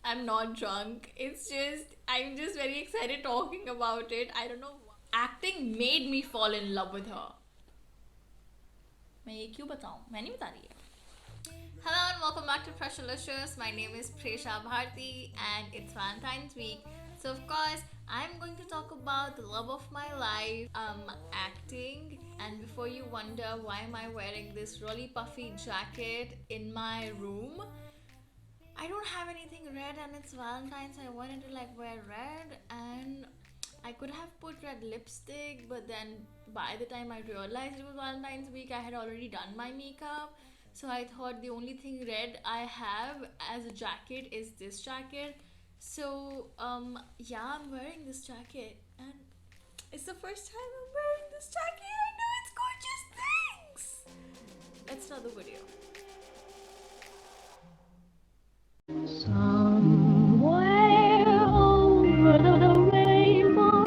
I'm not drunk. It's just, I'm just very excited talking about it. I don't know. Acting made me fall in love with her. मैं ये क्यों बताऊं? मैं नहीं बता रही है. Hello and welcome back to Pressurelicious. My name is Presha Bharti and it's Valentine's week. So of course, I'm going to talk about the love of my life, acting. And before you wonder why am I wearing this really puffy jacket in my room, I don't have anything red and it's Valentine's. I wanted to like wear red and I could have put red lipstick, but then by the time I realized it was Valentine's week, I had already done my makeup. So I thought the only thing red I have as a jacket is this jacket. So yeah, I'm wearing this jacket and it's the first time I'm wearing this jacket. I know it's gorgeous. Thanks. Let's start the video. Somewhere over the rainbow.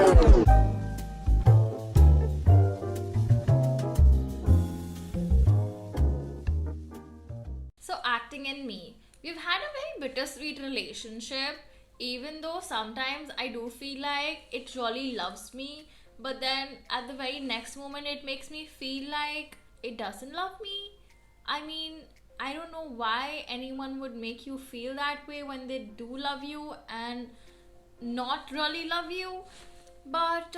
So, acting and me. We've had a very bittersweet relationship, even though sometimes I do feel like it really loves me, but then at the very next moment, it makes me feel like it doesn't love me. I mean, I don't know why anyone would make you feel that way when they do love you and not really love you. But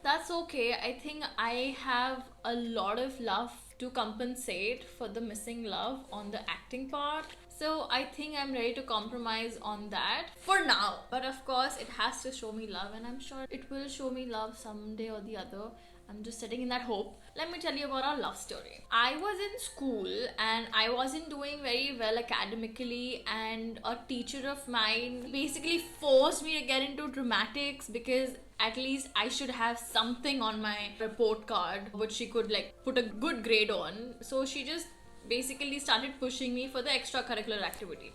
that's okay. I think I have a lot of love to compensate for the missing love on the acting part. So I think I'm ready to compromise on that for now. But of course, it has to show me love, and I'm sure it will show me love someday or the other. I'm just sitting in that hope. Let me tell you about our love story. I was in school and I wasn't doing very well academically, and a teacher of mine basically forced me to get into dramatics because at least I should have something on my report card which she could like put a good grade on. So she just basically started pushing me for the extracurricular activity.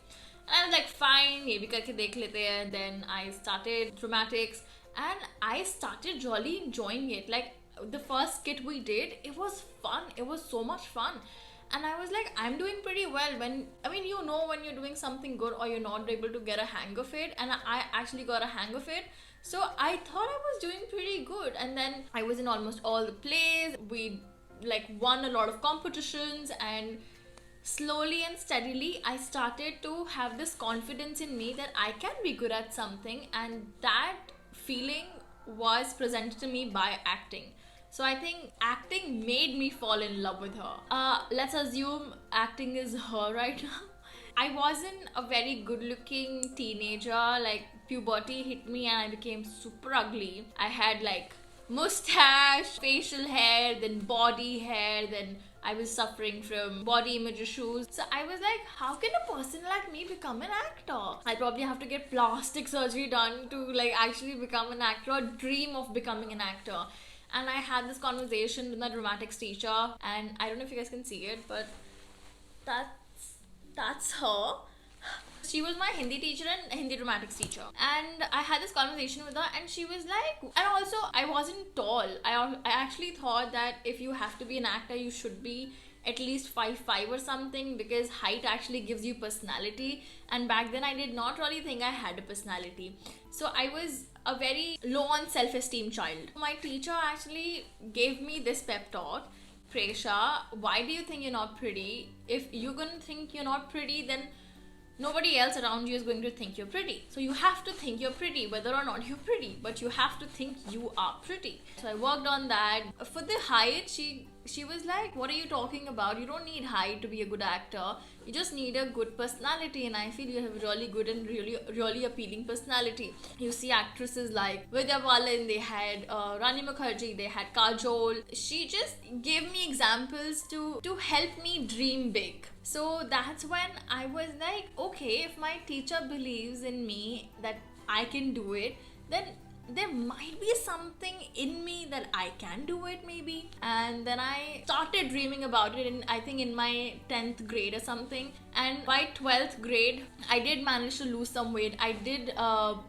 And I was like, fine, ये भी करके देख लेते हैं. Then I started dramatics and I started really enjoying it. Like the first skit we did, it was fun. It was so much fun. And I was like, I'm doing pretty well. When I mean, you know, when you're doing something good or you're not able to get a hang of it, and I actually got a hang of it. So I thought I was doing pretty good. And then I was in almost all the plays. We like won a lot of competitions, and slowly and steadily I started to have this confidence in me that I can be good at something, and that feeling was presented to me by acting. So I think acting made me fall in love with her. Let's assume acting is her right now. I wasn't a very good looking teenager. Like puberty hit me and I became super ugly. I had like mustache, facial hair, then body hair, then I was suffering from body image issues. So I was like, how can a person like me become an actor? I probably have to get plastic surgery done to like actually become an actor or dream of becoming an actor. And I had this conversation with my dramatics teacher, and I don't know if you guys can see it, but that's her. She was my Hindi teacher and Hindi dramatics teacher. And I had this conversation with her, and she was like, and also, I wasn't tall. I actually thought that if you have to be an actor, you should be at least 5'5" or something, because height actually gives you personality. And back then, I did not really think I had a personality. So I was a very low on self esteem child. My teacher actually gave me this pep talk. Presha, why do you think you're not pretty? If you're gonna think you're not pretty, then nobody else around you is going to think you're pretty. So you have to think you're pretty, whether or not you're pretty, but you have to think you are pretty. So I worked on that. For the height, she was like, what are you talking about? You don't need height to be a good actor. You just need a good personality, and I feel you have really good and really appealing personality. You see actresses like Vidya Balan, they had Rani Mukherjee, they had Kajol. She just gave me examples to help me dream big. So that's when I was like, okay, if my teacher believes in me that I can do it, then there might be something in me that I can do it maybe. And then I started dreaming about it in, I think, in my 10th grade or something. And by 12th grade, I did manage to lose some weight. I did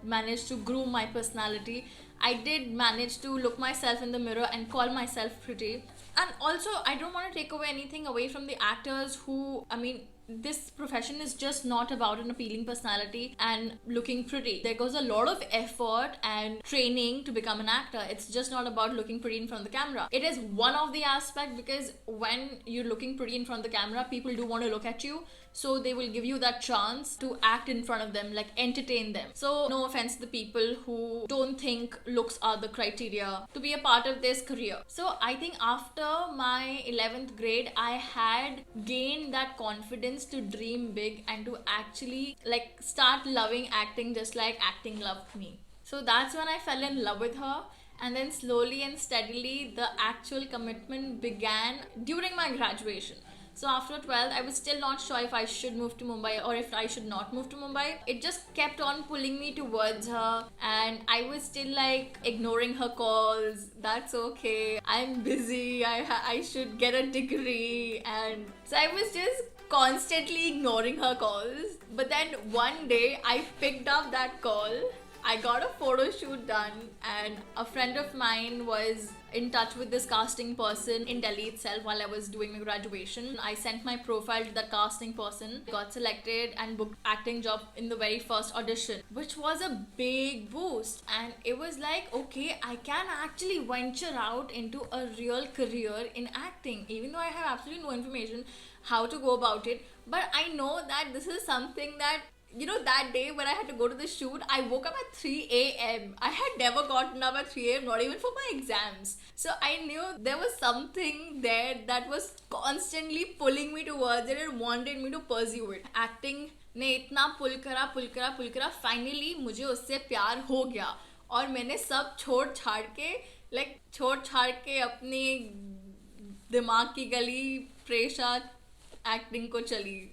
manage to groom my personality. I did manage to look myself in the mirror and call myself pretty. And also, I don't want to take away anything away from the actors who, I mean, this profession is just not about an appealing personality and looking pretty. There goes a lot of effort and training to become an actor. It's just not about looking pretty in front of the camera. It is one of the aspects, because when you're looking pretty in front of the camera, people do want to look at you. So they will give you that chance to act in front of them, like entertain them. So no offense to the people who don't think looks are the criteria to be a part of this career. So I think after my 11th grade, I had gained that confidence to dream big and to actually like start loving acting just like acting loved me. So that's when I fell in love with her. And then slowly and steadily, the actual commitment began during my graduation. So after 12th, I was still not sure if I should move to Mumbai or if I should not move to Mumbai. It just kept on pulling me towards her, and I was still like ignoring her calls. That's okay. I'm busy. I should get a degree, and so I was just constantly ignoring her calls. But then one day, I picked up that call. I got a photo shoot done, and a friend of mine was in touch with this casting person in Delhi itself while I was doing my graduation. I sent my profile to that casting person, got selected, and booked acting job in the very first audition, which was a big boost. And it was like, okay, I can actually venture out into a real career in acting, even though I have absolutely no information how to go about it. But I know that this is something that, you know, that day when I had to go to the shoot, I woke up at 3 a.m. I had never gotten up at 3 a.m., not even for my exams. So I knew there was something there that was constantly pulling me towards it and wanted me to pursue it. Acting ने इतना पुल करा finally मुझे उससे प्यार हो गया, और मैंने सब छोड़ छाड़ के अपनी दिमाग की गली प्रेशा एक्टिंग को चली.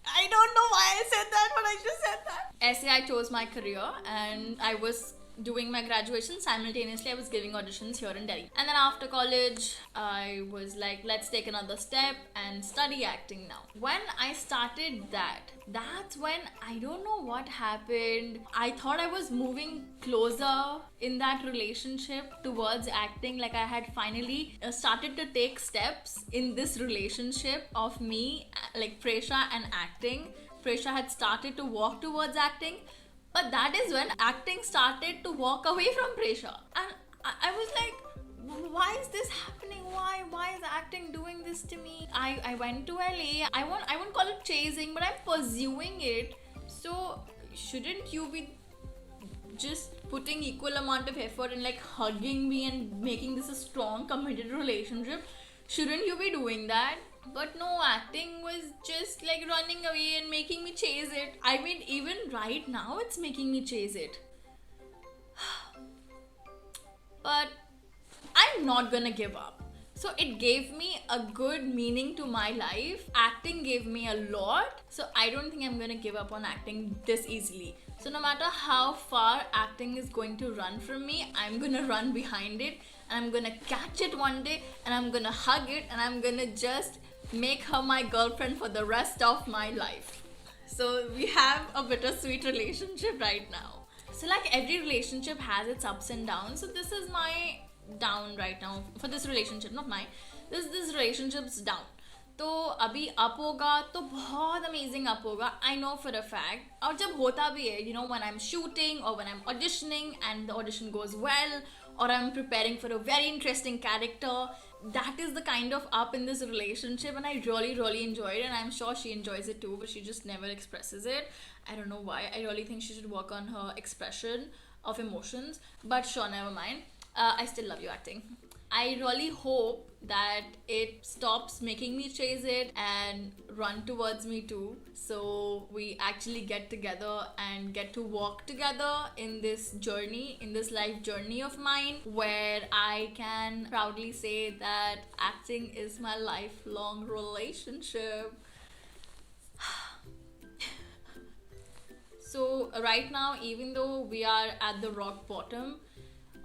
I don't know why I said that, but I just said that. ऐसे I chose my career, and I was doing my graduation simultaneously. I was giving auditions here in Delhi, and then after college I was like, let's take another step and study acting now. When I started that's when I don't know what happened. I thought I was moving closer in that relationship towards acting. Like I had finally started to take steps in this relationship of me, like Presha and acting. Presha had started to walk towards acting, but that is when acting started to walk away from Presha. And I was like, why is this happening? Why is acting doing this to me? I went to LA. I won't call it chasing, but I'm pursuing it. So shouldn't you be just putting equal amount of effort and like hugging me and making this a strong committed relationship? Shouldn't you be doing that? But no, acting was just like running away and making me chase it. I mean, even right now it's making me chase it. But I'm not gonna give up. So it gave me a good meaning to my life. Acting gave me a lot. So I don't think I'm gonna give up on acting this easily. So no matter how far acting is going to run from me, I'm gonna run behind it, and I'm gonna catch it one day, and I'm gonna hug it, and I'm gonna just make her my girlfriend for the rest of my life. So we have a bittersweet relationship right now. So like every relationship has its ups and downs. So this is my down right now for this relationship, not mine. This relationship's down. तो अभी up होगा तो बहुत amazing up होगा, I know for a fact. और जब होता भी है, you know, when I am shooting और when I am auditioning and the audition goes well, or I'm preparing for a very interesting character, that is the kind of up in this relationship, and I really enjoy it, and I'm sure she enjoys it too, but she just never expresses it. I don't know why. I really think she should work on her expression of emotions, but sure, never mind. I still love you, acting. I really hope that it stops making me chase it and run towards me too. So we actually get together and get to walk together in this journey, in this life journey of mine, where I can proudly say that acting is my lifelong relationship. So right now, even though we are at the rock bottom,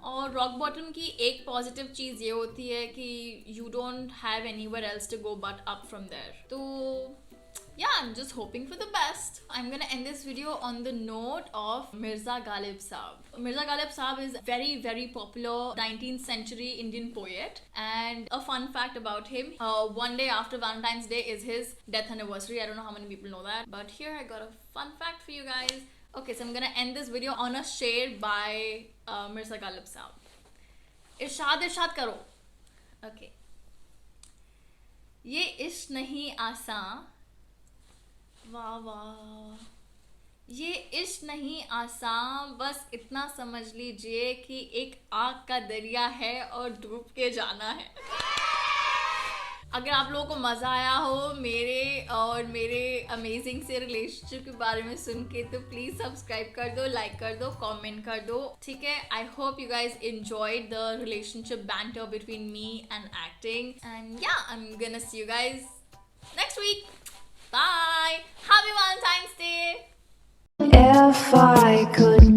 और rock bottom की एक positive चीज़ ये होती है कि you don't have anywhere else to go but up from there. तो yeah, I'm just hoping for the best. I'm gonna end this video on the note of Mirza Ghalib Saab. Mirza Ghalib Saab is a very, very popular 19th century Indian poet. And a fun fact about him, one day after Valentine's Day is his death anniversary. I don't know how many people know that, but here I got a fun fact for you guys. Okay, so I'm gonna end this video on a shade by Mirza Ghalib Saab. Irshad karo. Okay. ये इश्क नहीं आसान, वाह वाह, ये इश्क नहीं आसान, बस इतना समझ लीजिए कि एक आग का दरिया है और डूब के जाना है. अगर आप लोगों को मज़ा आया हो मेरे अमेजिंग से रिलेशनशिप के बारे में सुन के, तो प्लीज़ सब्सक्राइब कर दो, लाइक कर दो, कमेंट कर दो, ठीक है. I hope you guys enjoyed the relationship banter between me and acting. And yeah, I'm gonna see you guys next week. Bye. Happy Valentine's Day. If I could